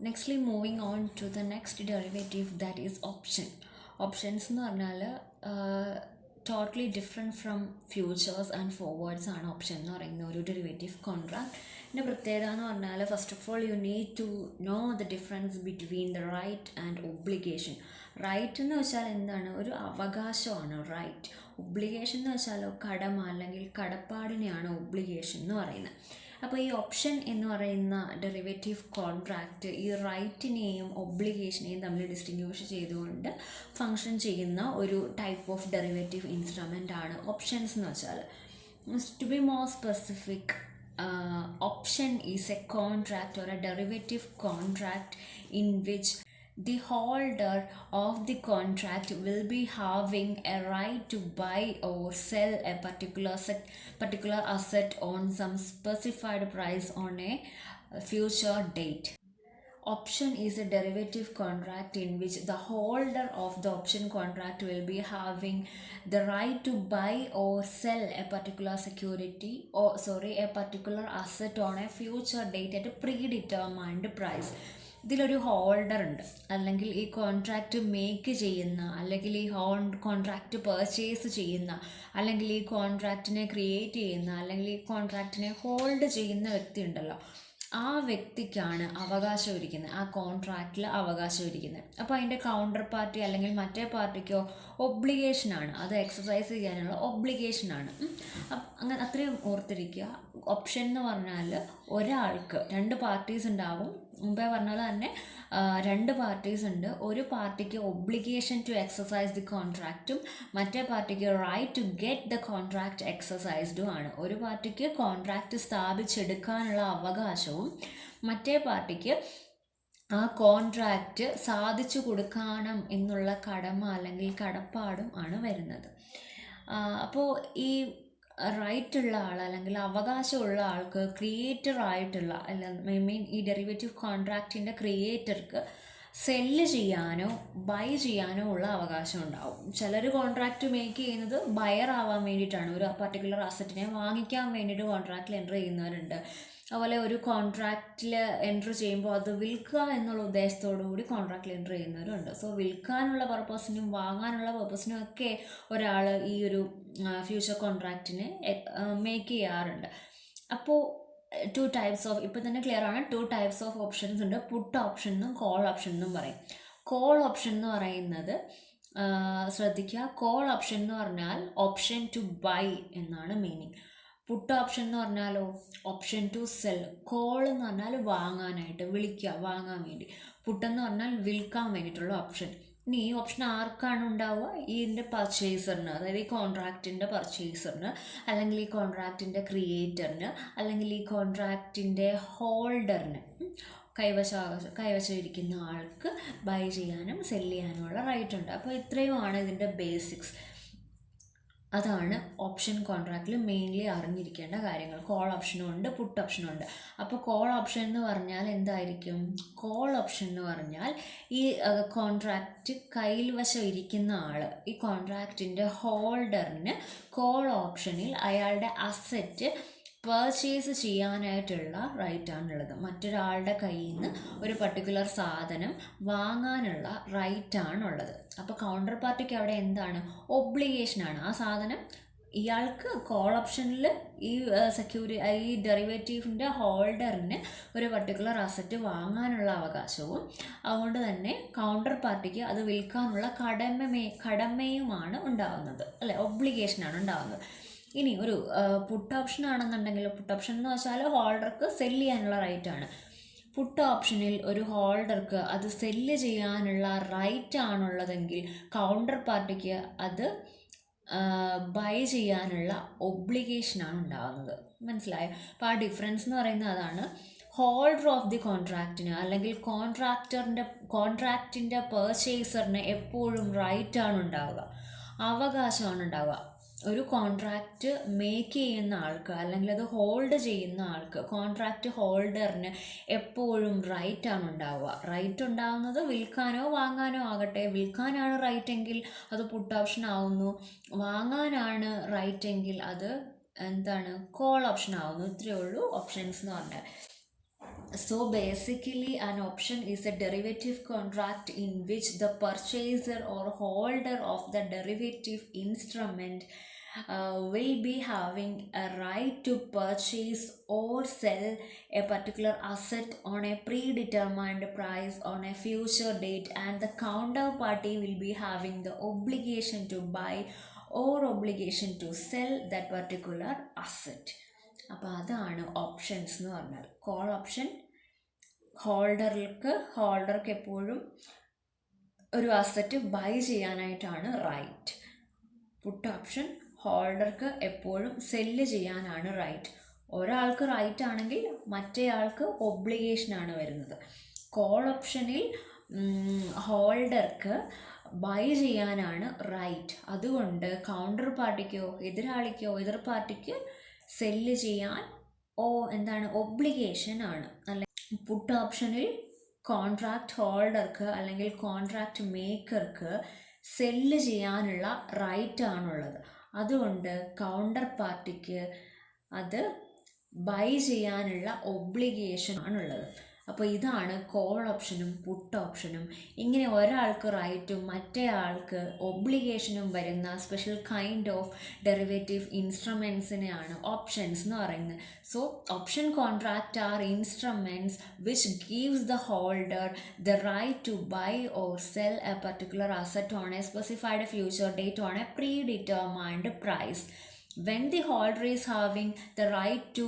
Nextly, moving on to the next derivative, that is option. Options എന്ന് പറഞ്ഞാൽ totally different from futures and forwards ആണ് option എന്ന് പറയുന്ന ഒരു ഡെറിവേറ്റീവ് കോൺട്രാക്റ്റിൻ്റെ പ്രത്യേകത എന്ന് പറഞ്ഞാൽ first of all you need to know the difference between the right and obligation. Right എന്ന് വെച്ചാൽ എന്താണ്? ഒരു അവകാശമാണ് റൈറ്റ്. ഒബ്ലിഗേഷൻ എന്ന് വെച്ചാലോ കടമ അല്ലെങ്കിൽ കടപ്പാടിനെയാണ് ഒബ്ലിഗേഷൻ എന്ന് പറയുന്നത്. അപ്പോൾ ഈ ഓപ്ഷൻ എന്ന് പറയുന്ന ഡെറിവേറ്റീവ് കോൺട്രാക്റ്റ് ഈ റൈറ്റിനെയും ഒബ്ലിഗേഷനെയും തമ്മിൽ ഡിസ്റ്റിങ്വിഷ് ചെയ്തുകൊണ്ട് ഫങ്ഷൻ ചെയ്യുന്ന ഒരു ടൈപ്പ് ഓഫ് ഡെറിവേറ്റീവ് ഇൻസ്ട്രുമെൻ്റ് ആണ് ഓപ്ഷൻസ് എന്ന് വെച്ചാൽ. To be more specific, option is a contract or a derivative contract in which the holder of the contract will be having a right to buy or sell a particular asset on some specified price on a future date. Option is a derivative contract in which the holder of the option contract will be having the right to buy or sell a particular a particular asset on a future date at a predetermined price. ഇതിലൊരു holder ഉണ്ട്, അല്ലെങ്കിൽ ഈ contract make ചെയ്യുന്ന, അല്ലെങ്കിൽ ഈ contract purchase ചെയ്യുന്ന, അല്ലെങ്കിൽ ഈ കോൺട്രാക്റ്റിനെ ക്രിയേറ്റ് ചെയ്യുന്ന, അല്ലെങ്കിൽ ഈ കോൺട്രാക്റ്റിനെ ഹോൾഡ് ചെയ്യുന്ന വ്യക്തി ഉണ്ടല്ലോ, ആ വ്യക്തിക്കാണ് അവകാശം ഇരിക്കുന്നത്, ആ കോൺട്രാക്റ്റിൽ അവകാശം ഇരിക്കുന്നത്. അപ്പോൾ അതിൻ്റെ കൗണ്ടർ പാർട്ടി അല്ലെങ്കിൽ മറ്റേ പാർട്ടിക്കോ ഒബ്ലിഗേഷനാണ്, അത് എക്സസൈസ് ചെയ്യാനുള്ള ഒബ്ലിഗേഷനാണ്. അങ്ങനെ അത്രയും ഓർത്തിരിക്കുക. ഓപ്ഷൻ എന്ന് പറഞ്ഞാൽ ഒരാൾക്ക് രണ്ട് പാർട്ടീസ് ഉണ്ടാവും. മുമ്പേ പറഞ്ഞ തന്നെ രണ്ട് പാർട്ടീസ് ഉണ്ട്. ഒരു പാർട്ടിക്ക് ഒബ്ലിഗേഷൻ ടു എക്സസൈസ് ദി കോൺട്രാക്റ്റും മറ്റേ പാർട്ടിക്ക് right to get the contract എക്സസൈസ്ഡും ആണ്. ഒരു പാർട്ടിക്ക് കോൺട്രാക്റ്റ് സ്ഥാപിച്ചെടുക്കാനുള്ള അവകാശവും മറ്റേ പാർട്ടിക്ക് ആ കോൺട്രാക്റ്റ് സാധിച്ചു കൊടുക്കണം എന്നുള്ള കടമ അല്ലെങ്കിൽ കടപ്പാടും ആണ് വരുന്നത്. അപ്പോൾ ഈ റൈറ്റ് ഉള്ള ആൾ അല്ലെങ്കിൽ അവകാശമുള്ള ആൾക്ക് ക്രിയേറ്റർ ആയിട്ടുള്ള ഈ ഡെറിവേറ്റീവ് കോൺട്രാക്റ്റിൻ്റെ ക്രിയേറ്റർക്ക് സെല്ല് ചെയ്യാനോ ബൈ ചെയ്യാനോ ഉള്ള അവകാശം ഉണ്ടാവും. ചിലർ കോൺട്രാക്റ്റ് മേക്ക് ചെയ്യുന്നത് ബയർ ആവാൻ വേണ്ടിയിട്ടാണ്, ഒരു പർട്ടിക്കുലർ അസറ്റിനെ വാങ്ങിക്കാൻ വേണ്ടിയിട്ട് കോൺട്രാക്റ്റിൽ എൻ്റർ ചെയ്യുന്നവരുണ്ട്. അതുപോലെ ഒരു കോൺട്രാക്റ്റിൽ എൻ്റർ ചെയ്യുമ്പോൾ അത് വിൽക്കുക എന്നുള്ള ഉദ്ദേശത്തോടു കൂടി കോൺട്രാക്റ്റിൽ എൻ്റർ ചെയ്യുന്നവരുണ്ട്. സോ വിൽക്കാനുള്ള പർപ്പസിനും വാങ്ങാനുള്ള പർപ്പസിനും ഒക്കെ ഒരാൾ ഈ ഒരു ഫ്യൂച്ചർ കോൺട്രാക്റ്റിനെ മേക്ക് ചെയ്യാറുണ്ട്. അപ്പോൾ ടു ടൈപ്സ് ഓഫ്, ഇപ്പോൾ തന്നെ ക്ലിയർ ആണ്, ടു ടൈപ്സ് ഓഫ് ഓപ്ഷൻസ് ഉണ്ട്. പുട്ട് ഓപ്ഷൻ എന്നും കോൾ ഓപ്ഷൻ എന്നും പറയും. കോൾ ഓപ്ഷൻ എന്ന് പറയുന്നത് ശ്രദ്ധിക്കുക, കോൾ ഓപ്ഷൻ എന്ന് പറഞ്ഞാൽ ഓപ്ഷൻ ടു ബൈ എന്നാണ് മീനിങ്. പുട്ട് ഓപ്ഷൻ എന്ന് പറഞ്ഞാലോ ഓപ്ഷൻ ടു സെൽ. കോൾ എന്ന് പറഞ്ഞാൽ വാങ്ങാനായിട്ട്, വിളിക്കുക, വാങ്ങാൻ വേണ്ടി. പുട്ടെന്ന് പറഞ്ഞാൽ വിൽക്കാൻ വേണ്ടിയിട്ടുള്ള ഓപ്ഷൻ. ഇനി ഈ ഓപ്ഷൻ ആർക്കാണ് ഉണ്ടാവുക? ഇതിൻ്റെ പർച്ചേസറിന്, അതായത് ഈ കോൺട്രാക്റ്റിൻ്റെ പർച്ചേസറിന്, അല്ലെങ്കിൽ ഈ കോൺട്രാക്റ്റിൻ്റെ ക്രിയേറ്ററിന്, അല്ലെങ്കിൽ ഈ കോൺട്രാക്റ്റിൻ്റെ ഹോൾഡറിന്, കൈവശം ഇരിക്കുന്ന ആൾക്ക് ബൈ ചെയ്യാനും സെല് ചെയ്യാനുമുള്ള റൈറ്റ് ഉണ്ട്. അപ്പോൾ ഇത്രയുമാണ് ഇതിൻ്റെ ബേസിക്സ്. അതാണ് ഓപ്ഷൻ കോൺട്രാക്റ്റിൽ മെയിൻലി അറിഞ്ഞിരിക്കേണ്ട കാര്യങ്ങൾ. കോൾ ഓപ്ഷനും ഉണ്ട്, പുട്ട് ഓപ്ഷനും ഉണ്ട്. അപ്പോൾ കോൾ ഓപ്ഷൻ എന്ന് പറഞ്ഞാൽ എന്തായിരിക്കും? കോൾ ഓപ്ഷൻ എന്ന് പറഞ്ഞാൽ ഈ കോൺട്രാക്റ്റ് കൈവശം ഇരിക്കുന്ന ആൾ, ഈ കോൺട്രാക്റ്റിൻ്റെ ഹോൾഡറിന് കോൾ ഓപ്ഷനിൽ അയാളുടെ അസറ്റ് പർച്ചേസ് ചെയ്യാനായിട്ടുള്ള റൈറ്റാണുള്ളത്. മറ്റൊരാളുടെ കയ്യിൽ നിന്ന് ഒരു പർട്ടിക്കുലർ സാധനം വാങ്ങാനുള്ള റൈറ്റാണുള്ളത്. അപ്പോൾ കൗണ്ടർ പാർട്ടിക്ക് അവിടെ എന്താണ്? ഒബ്ലിഗേഷനാണ്. ആ സാധനം ഇയാൾക്ക് കോൾ ഓപ്ഷനിൽ ഈ ഡെറിവേറ്റീവിൻ്റെ ഹോൾഡറിന് ഒരു പർട്ടിക്കുലർ അസറ്റ് വാങ്ങാനുള്ള അവകാശവും, അതുകൊണ്ട് തന്നെ കൗണ്ടർ പാർട്ടിക്ക് അത് വിൽക്കാനുള്ള കടമയുമാണ് ഉണ്ടാകുന്നത്, അല്ലെ? ഒബ്ലിഗേഷനാണ് ഉണ്ടാകുന്നത്. ഇനി ഒരു പുട്ട് ഓപ്ഷൻ ആണെന്നുണ്ടെങ്കിൽ, പുട്ട് ഓപ്ഷൻ എന്ന് വെച്ചാൽ ഹോൾഡർക്ക് സെല്ല് ചെയ്യാനുള്ള റൈറ്റാണ്. പുട്ട് ഓപ്ഷനിൽ ഒരു ഹോൾഡർക്ക് അത് സെല്ല് ചെയ്യാനുള്ള റൈറ്റ് ആണുള്ളതെങ്കിൽ കൗണ്ടർ പാർട്ടിക്ക് അത് ബൈ ചെയ്യാനുള്ള ഒബ്ലിഗേഷനാണ് ഉണ്ടാകുന്നത്. മനസ്സിലായോ? അപ്പോൾ ആ ഡിഫറൻസ് എന്ന് പറയുന്നത് അതാണ്. ഹോൾഡർ ഓഫ് ദി കോൺട്രാക്റ്റിന് അല്ലെങ്കിൽ കോൺട്രാക്റ്റിൻ്റെ പർച്ചേസറിന് എപ്പോഴും റൈറ്റാണ് ഉണ്ടാവുക, അവകാശമാണ് ഉണ്ടാവുക. ഒരു കോൺട്രാക്റ്റ് മേക്ക് ചെയ്യുന്ന ആൾക്ക് അല്ലെങ്കിൽ അത് ഹോൾഡ് ചെയ്യുന്ന ആൾക്ക്, കോൺട്രാക്റ്റ് ഹോൾഡറിന് എപ്പോഴും റൈറ്റാണ് ഉണ്ടാവുക. റൈറ്റ് ഉണ്ടാവുന്നത് വിൽക്കാനോ വാങ്ങാനോ ആകട്ടെ. വിൽക്കാനാണ് റൈറ്റ് എങ്കിൽ അത് പുട്ട് ഓപ്ഷൻ ആവുന്നു, വാങ്ങാനാണ് റൈറ്റ് എങ്കിൽ അത് എന്താണ്? കോൾ ഓപ്ഷൻ ആവുന്നു. ഇത്രയേ ഉള്ളൂ ഓപ്ഷൻസ് എന്ന് പറഞ്ഞാൽ. So basically, an option is a derivative contract in which the purchaser or holder of the derivative instrument will be having a right to purchase or sell a particular asset on a predetermined price on a future date, and the counterparty will be having the obligation to buy or obligation to sell that particular asset. അപ്പോൾ അതാണ് options എന്ന് പറഞ്ഞാൽ. Call option ഹോൾഡർക്ക് എപ്പോഴും ഒരു asset by ചെയ്യാനായിട്ടാണ് right. Puttu option ഹോൾഡർക്ക് എപ്പോഴും cell ചെയ്യാനാണ് right. ഒരാൾക്ക് റൈറ്റ് ആണെങ്കിൽ മറ്റേ ആൾക്ക് ഒബ്ലിഗേഷനാണ് വരുന്നത്. കോൾ ഓപ്ഷനിൽ ഹോൾഡർക്ക് ബൈ ചെയ്യാനാണ് റൈറ്റ്. അതുകൊണ്ട് കൗണ്ടർ പാർട്ടിക്കോ എതിർ പാർട്ടിക്ക് സെല്ല് ചെയ്യാൻ ഒബ്ലിഗേഷൻ ആണ്. അല്ലെ പുട്ട് ഓപ്ഷനിൽ കോൺട്രാക്റ്റ് ഹോൾഡർക്ക് അല്ലെങ്കിൽ കോൺട്രാക്റ്റ് മേക്കർക്ക് സെല്ല് ചെയ്യാനുള്ള റൈറ്റ് ആണുള്ളത്. അതുകൊണ്ട് കൗണ്ടർ പാർട്ടിക്ക് അത് ബൈ ചെയ്യാനുള്ള ഒബ്ലിഗേഷൻ ആണുള്ളത്. അപ്പോൾ ഇതാണ് കോൾ ഓപ്ഷനും പുട്ട് ഓപ്ഷനും. ഇങ്ങനെ ഒരാൾക്ക് റൈറ്റും മറ്റേ ആൾക്ക് ഒബ്ലിഗേഷനും വരുന്ന സ്പെഷ്യൽ കൈൻഡ് ഓഫ് ഡെറിവേറ്റീവ് ഇൻസ്ട്രുമെൻസിനെയാണ് ഓപ്ഷൻസ് എന്ന് പറയുന്നത്. So option contract are instruments which gives the holder the right to buy or sell a particular asset on a specified future date on a predetermined price. When the holder is having the right to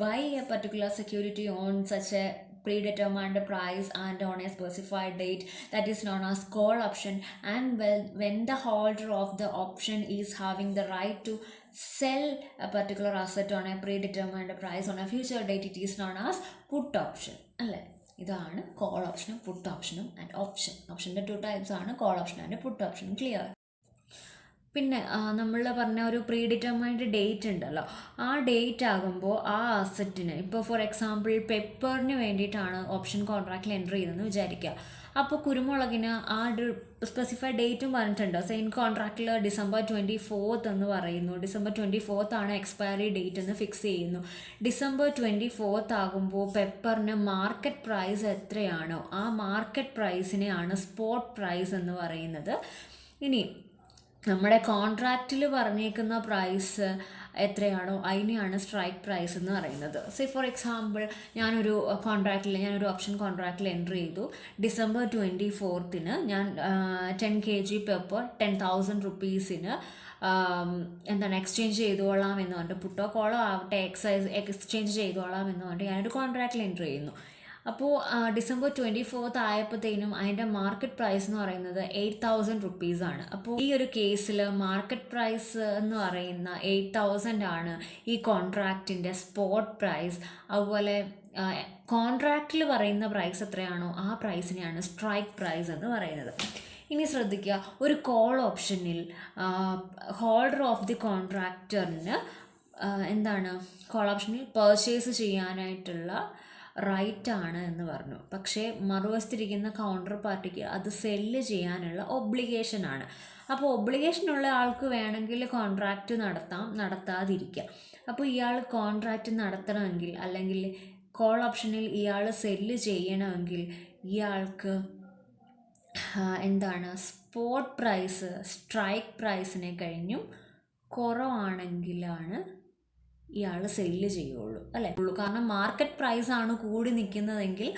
buy a particular security on such a predetermined price and on a specified date, that is known as call option. And when the holder of the option is having the right to sell a particular asset on a predetermined price on a future date, it is known as put option. അല്ലേ, ഇതാണ് call ഓപ്ഷനും പുട്ട് ഓപ്ഷനും and option. ഓപ്ഷൻ്റെ 2 types ആണ് call option and put option. Clear? പിന്നെ നമ്മൾ പറഞ്ഞ ഒരു predetermined date ഉണ്ടല്ലോ, ആ ഡേറ്റ് ആകുമ്പോൾ ആ അസറ്റിന്, ഇപ്പോൾ ഫോർ എക്സാമ്പിൾ പെപ്പറിന് വേണ്ടിയിട്ടാണ് ഓപ്ഷൻ കോൺട്രാക്റ്റിൽ എൻ്റർ ചെയ്തതെന്ന് വിചാരിക്കുക. അപ്പോൾ കുരുമുളകിന് ആ സ്പെസിഫൈഡ് ഡേറ്റും പറഞ്ഞിട്ടുണ്ട്. സെയിം കോൺട്രാക്റ്റിൽ December 24 എന്ന് പറയുന്നു. December 24 ആണ് എക്സ്പയറി ഡേറ്റ് എന്ന് ഫിക്സ് ചെയ്യുന്നു. December 24 ആകുമ്പോൾ പെപ്പറിന് മാർക്കറ്റ് പ്രൈസ് എത്രയാണോ ആ മാർക്കറ്റ് പ്രൈസിനെയാണ് സ്പോട്ട് പ്രൈസ് എന്ന് പറയുന്നത്. ഇനി നമ്മുടെ കോൺട്രാക്റ്റിൽ പറഞ്ഞേക്കുന്ന പ്രൈസ് എത്രയാണോ അതിനെയാണ് സ്ട്രൈക്ക് പ്രൈസ് എന്ന് പറയുന്നത്. സേ ഫോർ എക്സാമ്പിൾ ഞാനൊരു ഓപ്ഷൻ കോൺട്രാക്റ്റിൽ എൻ്റർ ചെയ്തു. December 24 ഞാൻ 10 kg പെപ്പർ 10,000 rupeesന് എക്സ്ചേഞ്ച് ചെയ്തോളാം എന്ന് പറഞ്ഞിട്ട്, പുട്ടോ കോളോ ആവട്ടെ എക്സ്ചേഞ്ച് ചെയ്തോളാം എന്ന് പറഞ്ഞിട്ട് ഞാനൊരു കോൺട്രാക്റ്റിൽ എൻ്റർ ചെയ്യുന്നു. അപ്പോൾ December 24 ആയപ്പോഴത്തേനും അതിൻ്റെ മാർക്കറ്റ് പ്രൈസ് എന്ന് പറയുന്നത് 8,000 rupees ആണ്. അപ്പോൾ ഈ ഒരു കേസിൽ മാർക്കറ്റ് പ്രൈസ് എന്ന് പറയുന്ന 8,000 ആണ് ഈ കോൺട്രാക്റ്റിൻ്റെ സ്പോട്ട് പ്രൈസ്. അതുപോലെ കോൺട്രാക്റ്റിൽ പറയുന്ന പ്രൈസ് എത്രയാണോ ആ പ്രൈസിനെയാണ് സ്ട്രൈക്ക് പ്രൈസ് എന്ന് പറയുന്നത്. ഇനി ശ്രദ്ധിക്കുക, ഒരു കോൾ ഓപ്ഷനിൽ ഹോൾഡർ ഓഫ് ദി കോൺട്രാക്ടറിന് കോൾ ഓപ്ഷനിൽ പർച്ചേസ് ചെയ്യാനായിട്ടുള്ള റൈറ്റ് ആണ് എന്ന് പറഞ്ഞു. പക്ഷേ മറുവശത്തിരിക്കുന്ന കൗണ്ടർ പാർട്ടിക്ക് അത് സെല്ല് ചെയ്യാനുള്ള ഒബ്ലിഗേഷൻ ആണ്. അപ്പോൾ ഒബ്ലിഗേഷനുള്ള ആൾക്ക് വേണമെങ്കിൽ കോൺട്രാക്റ്റ് നടത്താം, നടത്താതിരിക്കാം. അപ്പോൾ ഇയാൾ കോൺട്രാക്റ്റ് നടത്തണമെങ്കിൽ അല്ലെങ്കിൽ കോൾ ഓപ്ഷനിൽ ഇയാൾ സെല്ല് ചെയ്യണമെങ്കിൽ ഇയാൾക്ക് സ്പോട്ട് പ്രൈസ് സ്ട്രൈക്ക് പ്രൈസിനെ കഴിഞ്ഞും കുറവാണെങ്കിലാണ് ഇയാൾ സെല്ല് ചെയ്യുള്ളൂ, അല്ലേ? കാരണം മാർക്കറ്റ് പ്രൈസാണ് കൂടി നിൽക്കുന്നതെങ്കിൽ,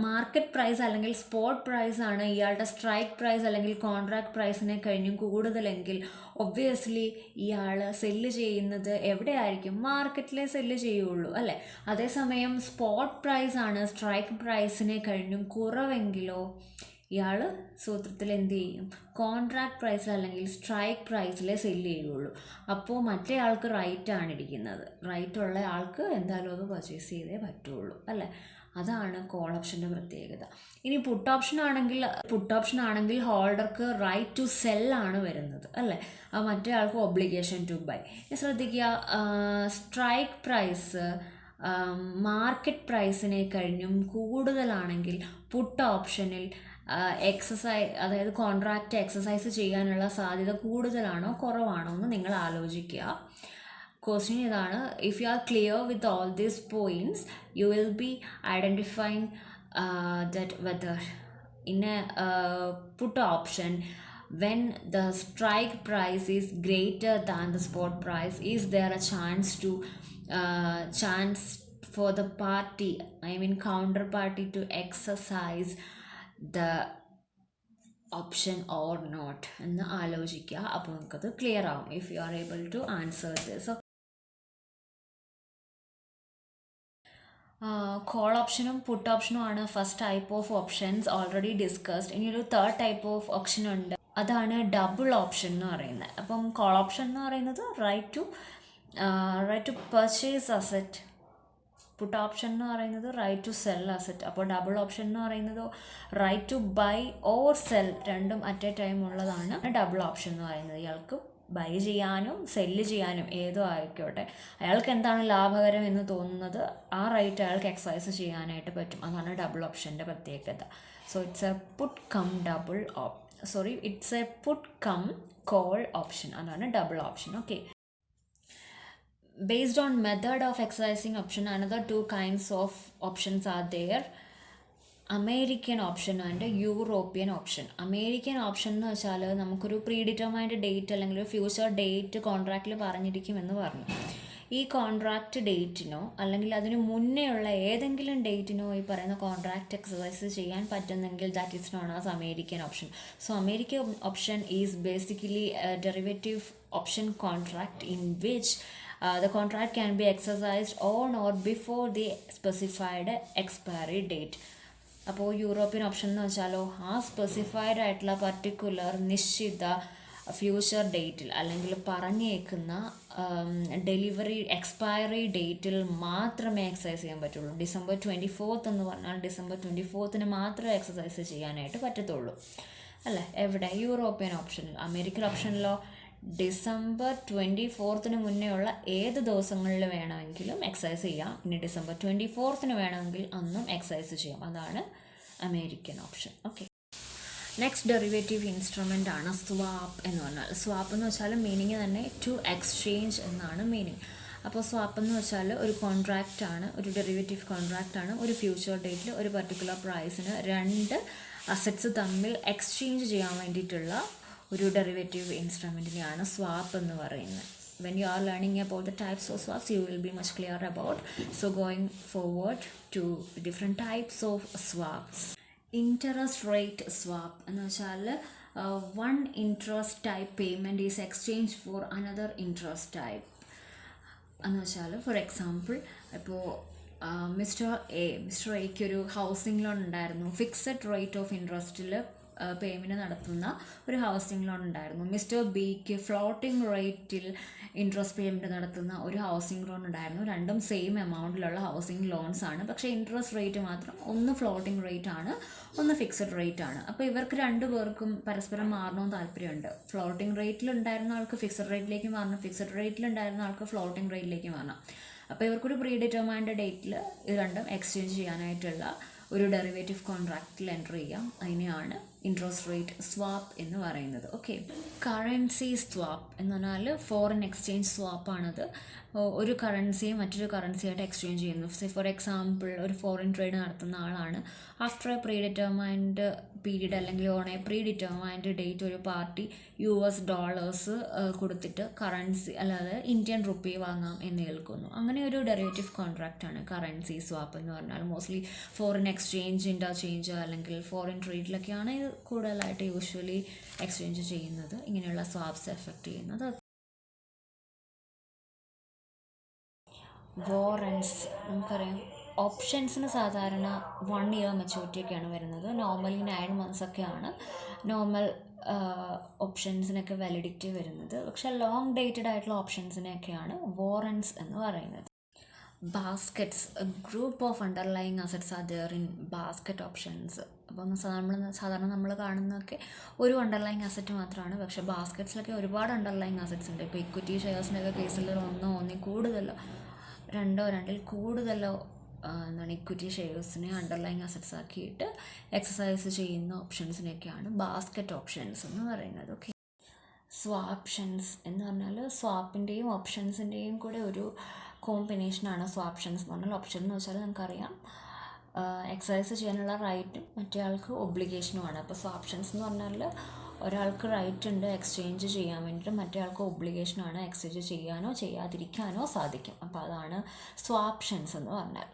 മാർക്കറ്റ് പ്രൈസ് അല്ലെങ്കിൽ സ്പോട്ട് പ്രൈസ് ആണ് ഇയാളുടെ സ്ട്രൈക്ക് പ്രൈസ് അല്ലെങ്കിൽ കോൺട്രാക്ട് പ്രൈസിനെ കഴിഞ്ഞും കൂടുതലെങ്കിൽ ഒബ്വിയസ്ലി ഇയാൾ സെല്ല് ചെയ്യുന്നത് എവിടെയായിരിക്കും? മാർക്കറ്റിലെ സെല്ല് ചെയ്യുള്ളൂ, അല്ലേ? അതേസമയം സ്പോട്ട് പ്രൈസ് ആണ് സ്ട്രൈക്ക് പ്രൈസിനെ കഴിഞ്ഞും കുറവെങ്കിലോ ഇയാൾ സൂത്രത്തിൽ എന്ത് ചെയ്യും? കോൺട്രാക്ട് പ്രൈസിൽ അല്ലെങ്കിൽ സ്ട്രൈക്ക് പ്രൈസിലെ സെല്ല് ചെയ്യുള്ളൂ. അപ്പോൾ മറ്റേ ആൾക്ക് റൈറ്റാണ് ഇരിക്കുന്നത്. റൈറ്റുള്ള ആൾക്ക് എന്തായാലും അത് പർച്ചേസ് ചെയ്തേ പറ്റുള്ളൂ, അല്ലേ? അതാണ് കോൾ ഓപ്ഷൻ്റെ പ്രത്യേകത. ഇനി പുട്ട് ഓപ്ഷൻ ആണെങ്കിൽ ഹോൾഡർക്ക് റൈറ്റ് ടു സെല്ലാണ് വരുന്നത്, അല്ലേ? അത് മറ്റേ ആൾക്ക് ഒബ്ലിഗേഷൻ ടു ബൈ. ശ്രദ്ധിക്കുക, സ്ട്രൈക്ക് പ്രൈസ് മാർക്കറ്റ് പ്രൈസിനെ കഴിഞ്ഞും കൂടുതലാണെങ്കിൽ പുട്ട് ഓപ്ഷനിൽ അതായത് കോൺട്രാക്റ്റ് എക്സസൈസ് ചെയ്യാനുള്ള സാധ്യത കൂടുതലാണോ കുറവാണോ എന്ന് നിങ്ങൾ ആലോചിക്കുക. question ഇതാണ്, if you are clear with all these points, you will be identifying that whether in a put option, when the strike price is greater than the spot price, is there a chance for the party, I mean counterparty, to exercise the option or not എന്ന് ആലോചിക്കുക. അപ്പോൾ നമുക്കത് clear ആവും if you are able to answer this. Call ഓപ്ഷനും പുട്ട് ഓപ്ഷനും ആണ് first type of options already discussed. ഇനി ഒരു തേർഡ് ടൈപ്പ് ഓഫ് ഓപ്ഷൻ ഉണ്ട്, അതാണ് ഡബിൾ ഓപ്ഷൻ എന്ന് പറയുന്നത്. അപ്പം കോൾ ഓപ്ഷൻ എന്ന് പറയുന്നത് right to purchase asset, put option എന്ന് പറയുന്നത് റൈറ്റ് ടു സെൽ അസറ്റ്. അപ്പോൾ ഡബിൾ ഓപ്ഷൻ എന്ന് പറയുന്നത് right to buy or sell, രണ്ടും അറ്റ് എ ടൈം ഉള്ളതാണ് ഡബിൾ ഓപ്ഷൻ എന്ന് പറയുന്നത്. ഇയാൾക്ക് ബൈ ചെയ്യാനും സെല്ല് ചെയ്യാനും ഏതോ ആയിക്കോട്ടെ, അയാൾക്ക് എന്താണ് ലാഭകരം എന്ന് തോന്നുന്നത് ആ റൈറ്റ് അയാൾക്ക് എക്സസൈസ് ചെയ്യാനായിട്ട് പറ്റും. അതാണ് ഡബിൾ ഓപ്ഷൻ്റെ പ്രത്യേകത. So it's a put cum it's a put cum call option, അതാണ് double option. Okay, based on method of exercising option, another two kinds of options are there, American option and European option. American option എന്ന് വെച്ചാൽ നമുക്കൊരു pre determined date അല്ലെങ്കിൽ ഒരു future date കോൺട്രാക്റ്റിൽ പറഞ്ഞിരിക്കുമെന്ന് പറഞ്ഞു. ഈ contract ഡേറ്റിനോ അല്ലെങ്കിൽ അതിന് മുന്നേ ഉള്ള ഏതെങ്കിലും ഡേറ്റിനോ ഈ പറയുന്ന കോൺട്രാക്റ്റ് എക്സസൈസ് ചെയ്യാൻ പറ്റുന്നെങ്കിൽ that is known as American option. So American option is basically derivative option contract in which the contract can be exercised on or before the specified expiry date. അപ്പോൾ യൂറോപ്യൻ ഓപ്ഷൻ എന്ന് വെച്ചാലോ ആ specified ആയിട്ടുള്ള particular നിശ്ചിത future ഡേറ്റിൽ അല്ലെങ്കിൽ പറഞ്ഞേക്കുന്ന delivery expiry ഡേറ്റിൽ മാത്രമേ exercise ചെയ്യാൻ പറ്റുള്ളൂ. December 24th എന്ന് പറഞ്ഞാൽ December 24th മാത്രമേ എക്സസൈസ് ചെയ്യാനായിട്ട് പറ്റത്തുള്ളൂ അല്ലേ, എവിടെ? യൂറോപ്യൻ ഓപ്ഷനിൽ. അമേരിക്കൻ ഓപ്ഷനിലോ December 24th മുന്നേ ഉള്ള ഏത് ദിവസങ്ങളിൽ വേണമെങ്കിലും എക്സസൈസ് ചെയ്യാം. ഇനി December 24th വേണമെങ്കിൽ അന്നും എക്സസൈസ് ചെയ്യാം. അതാണ് American option. Okay, next derivative instrument ആണ് സ്വാപ്പ് എന്ന് പറഞ്ഞാൽ. സ്വാപ്പ് എന്ന് വെച്ചാൽ മീനിങ് തന്നെ ടു എക്സ്ചേഞ്ച് എന്നാണ് മീനിങ്. അപ്പോൾ സ്വാപ്പ് എന്ന് വെച്ചാൽ ഒരു കോൺട്രാക്റ്റ് ആണ്, ഒരു ഡെറിവേറ്റീവ് കോൺട്രാക്റ്റ് ആണ്. ഒരു ഫ്യൂച്ചർ ഡേറ്റിൽ ഒരു പർട്ടിക്കുലർ പ്രൈസിന് രണ്ട് അസറ്റ്സ് തമ്മിൽ എക്സ്ചേഞ്ച് ചെയ്യാൻ വേണ്ടിയിട്ടുള്ള ഒരു ഡെറിവേറ്റീവ് ഇൻസ്ട്രുമെൻറ്റിനെയാണ് സ്വാപ്പ് എന്ന് പറയുന്നത്. When you are learning about the types of swaps, you will be much clear about. So going forward to different types of swaps. Interest rate swap എന്ന് വെച്ചാൽ one interest type payment is exchanged for another interest type എന്ന് വെച്ചാൽ, for example ഇപ്പോൾ mister എക്ക് ഒരു housing loan ഉണ്ടായിരുന്നു. Fixed rate of ഇൻട്രസ്റ്റിൽ payment നടത്തുന്ന ഒരു ഹൗസിംഗ് ലോൺ ഉണ്ടായിരുന്നു. മിസ്റ്റർ ബിക്ക് ഫ്ലോട്ടിംഗ് റേറ്റിൽ ഇൻട്രസ്റ്റ് പേയ്മെൻറ്റ് നടത്തുന്ന ഒരു ഹൗസിംഗ് ലോൺ ഉണ്ടായിരുന്നു. രണ്ടും സെയിം എമൗണ്ടിലുള്ള ഹൗസിംഗ് ലോൺസ് ആണ്. പക്ഷേ ഇൻട്രസ്റ്റ് റേറ്റ് മാത്രം ഒന്ന് ഫ്ലോട്ടിംഗ് റേറ്റ് ആണ്, ഒന്ന് ഫിക്സഡ് റേറ്റ് ആണ്. അപ്പോൾ ഇവർക്ക് രണ്ടു പേർക്കും പരസ്പരം മാറണമെന്ന് താല്പര്യമുണ്ട്. ഫ്ലോട്ടിംഗ് റേറ്റിലുണ്ടായിരുന്ന ആൾക്ക് ഫിക്സഡ് റേറ്റിലേക്ക് മാറണം, ഫിക്സഡ് റേറ്റിലുണ്ടായിരുന്ന ആൾക്ക് ഫ്ലോട്ടിംഗ് റേറ്റിലേക്ക് മാറണം. അപ്പോൾ ഇവർക്കൊരു പ്രീ ഡിറ്റർമൈൻഡ് ഡേറ്റിൽ ഇത് രണ്ടും എക്സ്ചേഞ്ച് ചെയ്യാനായിട്ടുള്ള ഒരു ഡെറിവേറ്റീവ് കോൺട്രാക്റ്റിൽ എൻ്റർ ചെയ്യാം. അതിനെയാണ് ഇൻട്രസ്റ്റ് റേറ്റ് സ്വാപ്പ് എന്ന് പറയുന്നത്. ഓക്കെ, കറൻസി സ്വാപ്പ് എന്ന് പറഞ്ഞാൽ ഫോറിൻ എക്സ്ചേഞ്ച് സ്വാപ്പാണത്. ഒരു കറൻസിയെ മറ്റൊരു കറൻസിയായിട്ട് എക്സ്ചേഞ്ച് ചെയ്യുന്നു. ഫോർ എക്സാമ്പിൾ ഒരു ഫോറിൻ ട്രേഡ് നടത്തുന്ന ആളാണ്. After a predetermined period അല്ലെങ്കിൽ on a predetermined date ഒരു പാർട്ടി $US കൊടുത്തിട്ട് കറൻസി അല്ലാതെ ഇന്ത്യൻ റുപ്പി വാങ്ങാം എന്ന് കേൾക്കുന്നു. അങ്ങനെ ഒരു ഡെറിവേറ്റീവ് കോൺട്രാക്റ്റാണ് കറൻസി സ്വാപ്പ് എന്ന് പറഞ്ഞാൽ. മോസ്റ്റ്ലി ഫോറിൻ എക്സ്ചേഞ്ച്, ഇൻ്റർചേഞ്ച് അല്ലെങ്കിൽ ഫോറിൻ ട്രേഡിലൊക്കെയാണ് ഇത് കൂടുതലായിട്ട് യൂഷ്വലി എക്സ്ചേഞ്ച് ചെയ്യുന്നത്. ഇങ്ങനെയുള്ള സ്വാപ്സ് എഫക്റ്റ് ചെയ്യുന്നത്. വാറൻസ് നമുക്കറിയാം. ഓപ്ഷൻസിന് സാധാരണ 1 year മെച്യൂരിറ്റിയൊക്കെയാണ് വരുന്നത്. നോർമലി 9 months ഒക്കെയാണ് നോർമൽ ഓപ്ഷൻസിനൊക്കെ വാലിഡിറ്റി വരുന്നത്. പക്ഷേ ലോങ് ഡേറ്റഡ് ആയിട്ടുള്ള ഓപ്ഷൻസിനെയൊക്കെയാണ് വാറൻസ് എന്ന് പറയുന്നത്. Baskets, group of underlying assets are there in basket options. അപ്പം സാധാരണ നമ്മൾ കാണുന്നതൊക്കെ ഒരു അണ്ടർലൈങ് അസറ്റ് മാത്രമാണ്. പക്ഷേ ബാസ്ക്കറ്റ്സിലൊക്കെ ഒരുപാട് അണ്ടർലൈങ് അസറ്റ്സ് ഉണ്ട്. ഇപ്പോൾ ഇക്വിറ്റി ഷെയർസിൻ്റെയൊക്കെ കേസിൽ ഒന്നിൽ കൂടുതലോ രണ്ടിൽ കൂടുതലോ ഇക്വിറ്റി ഷെയർസിനെ അണ്ടർലൈങ് അസറ്റ്സ് ആക്കിയിട്ട് എക്സസൈസ് ചെയ്യുന്ന ഓപ്ഷൻസിനെയൊക്കെയാണ് ബാസ്ക്കറ്റ് ഓപ്ഷൻസ് എന്ന് പറയുന്നത്. ഓക്കെ, സ്വാപ്ഷൻസ് എന്ന് പറഞ്ഞാൽ സ്വാപ്പിൻ്റെയും ഓപ്ഷൻസിൻ്റെയും കൂടെ ഒരു കോമ്പിനേഷനാണ് സ്വാപ്ഷൻസ് എന്ന് പറഞ്ഞാൽ. ഓപ്ഷൻ എന്ന് വെച്ചാൽ നമുക്കറിയാം എക്സസൈസ് ചെയ്യാനുള്ള റൈറ്റും മറ്റേ ആൾക്ക് ഒബ്ലിഗേഷനുമാണ്. അപ്പോൾ സ്വാപ്ഷൻസ് എന്ന് പറഞ്ഞാൽ ഒരാൾക്ക് റൈറ്റ് ഉണ്ട് എക്സ്ചേഞ്ച് ചെയ്യാൻ വേണ്ടിയിട്ട്, മറ്റേ ആൾക്ക് ഒബ്ലിഗേഷനാണ് എക്സ്ചേഞ്ച് ചെയ്യാനോ ചെയ്യാതിരിക്കാനോ സാധിക്കും. അപ്പോൾ അതാണ് സ്വാപ്ഷൻസ് എന്ന് പറഞ്ഞാൽ.